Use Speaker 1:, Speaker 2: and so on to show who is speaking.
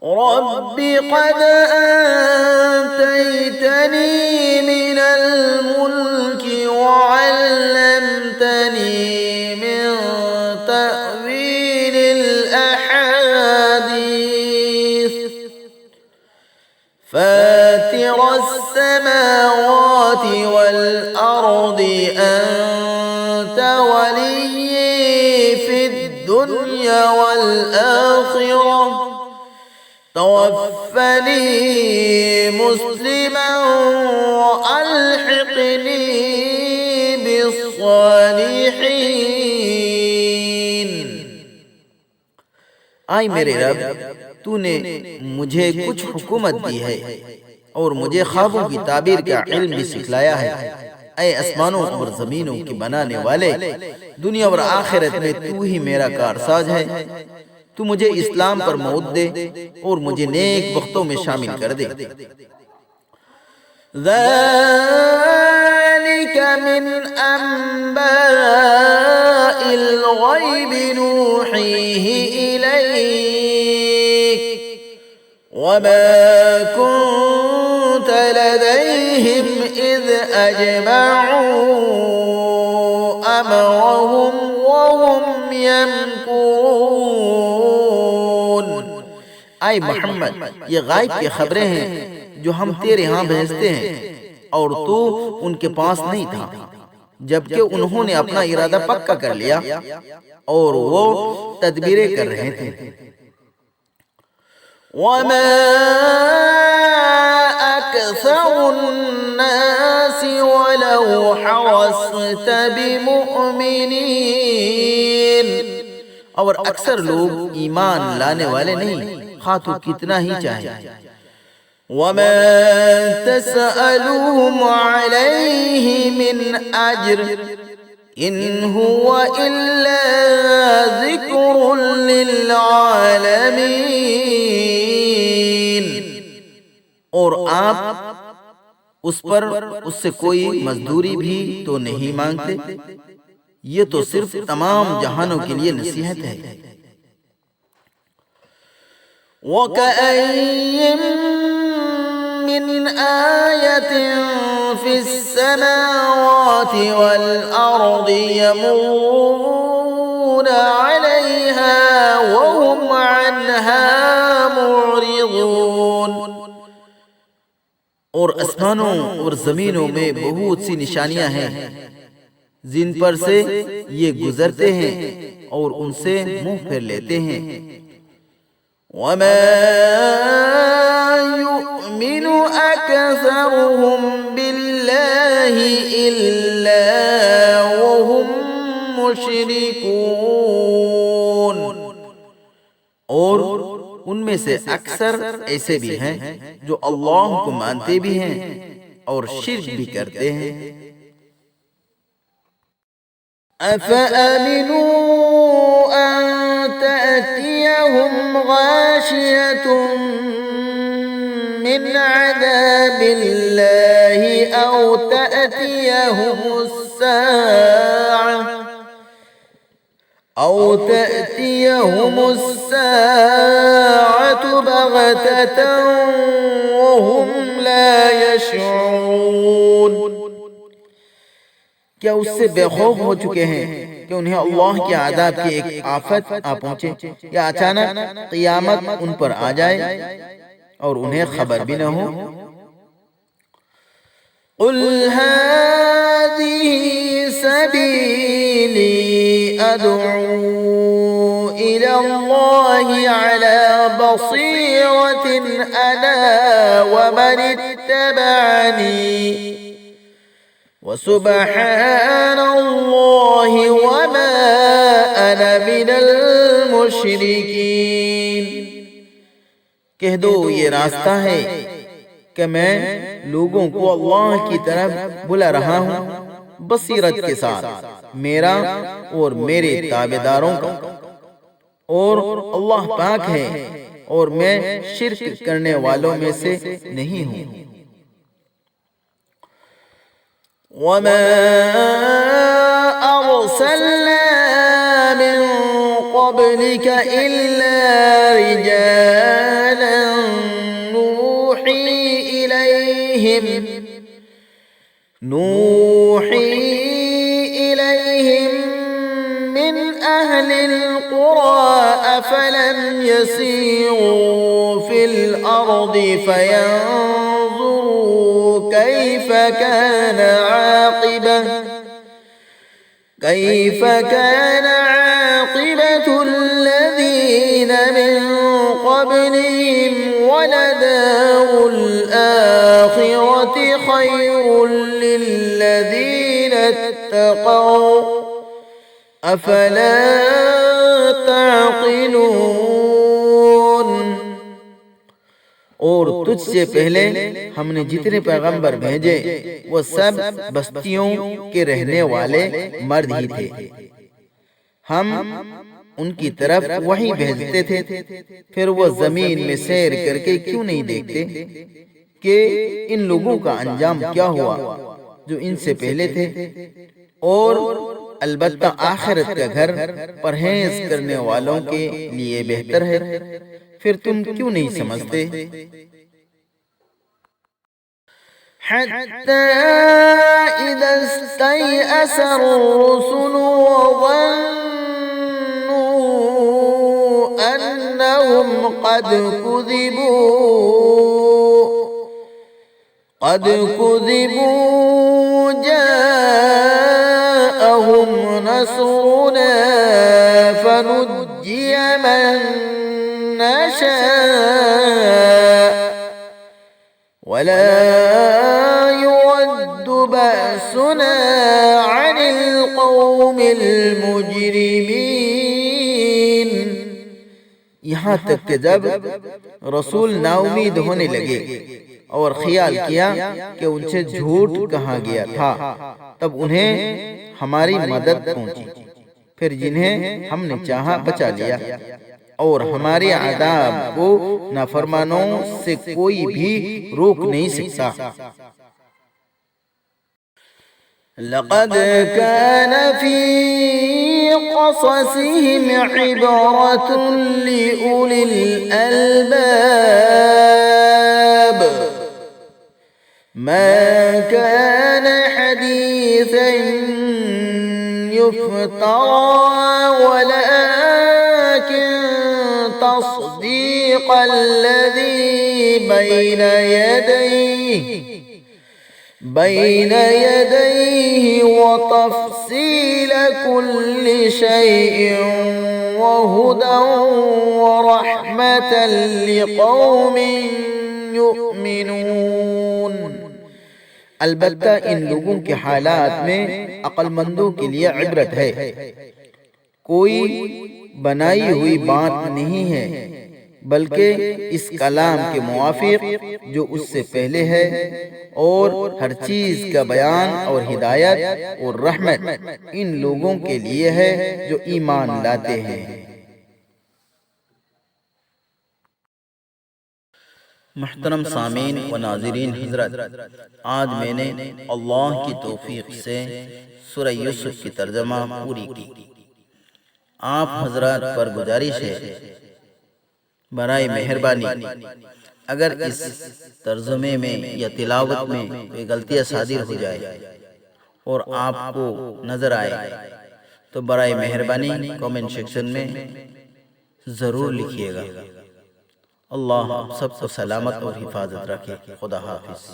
Speaker 1: Rabbi क़द आतैतनी मिनल मुल्कि वअल्लमतनी मिन तअवीलिल अहादीस फातिरस समावाति वल अर्दि अंत वलिय्यी फिद दुनिया वल आखिरह तवफ़्फ़नी मुस्लिमन वअल्हिक़नी बिस्सालिहीन। आए मेरे रब, तूने मुझे कुछ हुकूमत दी है और मुझे ख्वाबों की ताबीर का इल्म भी सिखलाया है। ऐ आसमानों और जमीनों के बनाने वाले, दुनिया और आखिरत में तू ही मेरा कारसाज है। तू मुझे इस्लाम पर मौत दे और मुझे नेक बख्तों में शामिल कर दे। ज़ालिका मिन अंबाइल ग़ैबि नूहीही इलैक वमा कुन्त लदैहिम इज़ अजमऊ अमरहुम वहुम यमकुरून। आए मोहम्मद, ये गायब की खबरें हैं जो हम तेरे यहाँ भेजते हैं और तू उनके पास नहीं था जबकि उन्होंने अपना इरादा पक्का कर लिया और वो तदबीरें कर रहे थे। वमा अक्सरुन्नासि वलौ हरस्त बिमुअ्मिनीन, और अक्सर लोग ईमान लाने वाले नहीं, खा तू कितना ही चाहे। वमा तसअलुहुम अलैहि मिन अज्र इन हुवा इल्ला ज़िक्रुन लिल आलमीन, और आप उस पर उससे कोई मजदूरी भी तो नहीं मांगते, ये तो सिर्फ तमाम जहानों के लिए नसीहत है। वकअय्यिम मिन आयतिन फिस समावाति वल अर्दि यमुर्रूना अलैहा वहुम अन्हा मुअरिदून, और आसमानों और जमीनों में बहुत सी निशानियां हैं जिन पर से ये गुजरते हैं और उनसे मुंह फेर लेते हैं। वमा युमिनु अक्सरुहुम बिल्लाहि इल्ला वहुम मुशरिकून, और उनमें से अक्सर ऐसे भी हैं जो अल्लाह को मानते भी हैं और शिर्क भी करते हैं। अफ़अमिनू अन तअतियहुम गाशियतुम मिन अज़ाबिल्लाहि औ तअतियहुमुस्साअतु बग़ततन वहुम ला यशऊरून, क्या उससे बेखौफ हो चुके हैं कि उन्हें अल्लाह के आज़ाब की एक आफत आ पहुंचे या अचानक क़ियामत उन पर आ जाए और उन्हें खबर भी न हो। क़ुल हाज़िही सबीली अद'ू इलल्लाहि अला बसीरतिन अना व मन इत्तबअनी वसुब्हानल्लाहि वमा अना मिनल मुशरिकीन। कह दो, ये रास्ता है कि मैं लोगों को अल्लाह की तरफ बुला रहा हूँ बसीरत के साथ, मेरा और मेरे ताबेदारों का, और अल्लाह पाक है और मैं शिर्क करने वालों में से नहीं हूँ। वमा अरसलना मिन क़ब्लिक इल्ला रिजालन رجالا نوحي إليهم من أهل القرى أفلم يسيروا في الأرض فينظروا كيف كان عاقبة الذين من قبلهم ولدار الآخرة خير للذين اتقوا أفلا تعقلون। और तुझसे पहले हमने जितने पैगंबर भेजे वो सब बस्तियों के रहने वाले मर्द ही थे। हम उनकी तरफ वही भेजते थे, फिर वो जमीन में सैर करके क्यों नहीं देखते कि इन लोगों का अंजाम क्या हुआ जो इनसे पहले थे। और अलबत्ता आखिरत का घर परहेज करने वालों के लिए बेहतर है, फिर तुम क्यों नहीं समझते। हत्ता इज़ा इस्तयअस الرسل وظنوا أنهم قد كذبوا جاءهم نصرنا فنجي من نشاء ولا يرد بأسنا عن القوم المجرمين। यहाँ तक कि जब रसूल नाउमीद होने लगे और ख्याल किया कि उनसे झूठ कहा गया था, तब उन्हें हमारी मदद पहुंची, फिर जिन्हें हमने चाहा बचा लिया, और हमारे अज़ाब को नाफरमानों से कोई भी रोक नहीं सकता। लक़द कान फ़ी क़ससिहिम इबरतुन लिउलिल अलबाब मा कान हदीसन युफ़तरा वलाकिन तस्दीक़ الذي بين يديه وتفصيل كل شيء وهدى ورحمة لقوم يؤمنون। अलबत्ता इन लोगों के हालात में अक्लमंदों के लिए इबरत है, कोई बनाई हुई बात नहीं है, बल्कि इस कलाम के मुआफिक जो उससे पहले है, और हर चीज का बयान और हिदायत और रहमत इन लोगों के लिए है जो ईमान लाते हैं। मुहतरम सामीन व नाज़रीन हज़रत, आज मैंने अल्लाह की तौफीक से सूरह यूसुफ की तर्जमा पूरी की। आप हज़रत पर गुजारिश है, बराए मेहरबानी अगर इस तर्जुमे में या तिलावत में कोई गलतियाँ सादिर हो जाए और आपको नजर आए तो बराए मेहरबानी कमेंट सेक्शन में ज़रूर लिखिएगा। अल्लाह सबको सलामत और हिफाजत रखे। खुदा हाफिज़।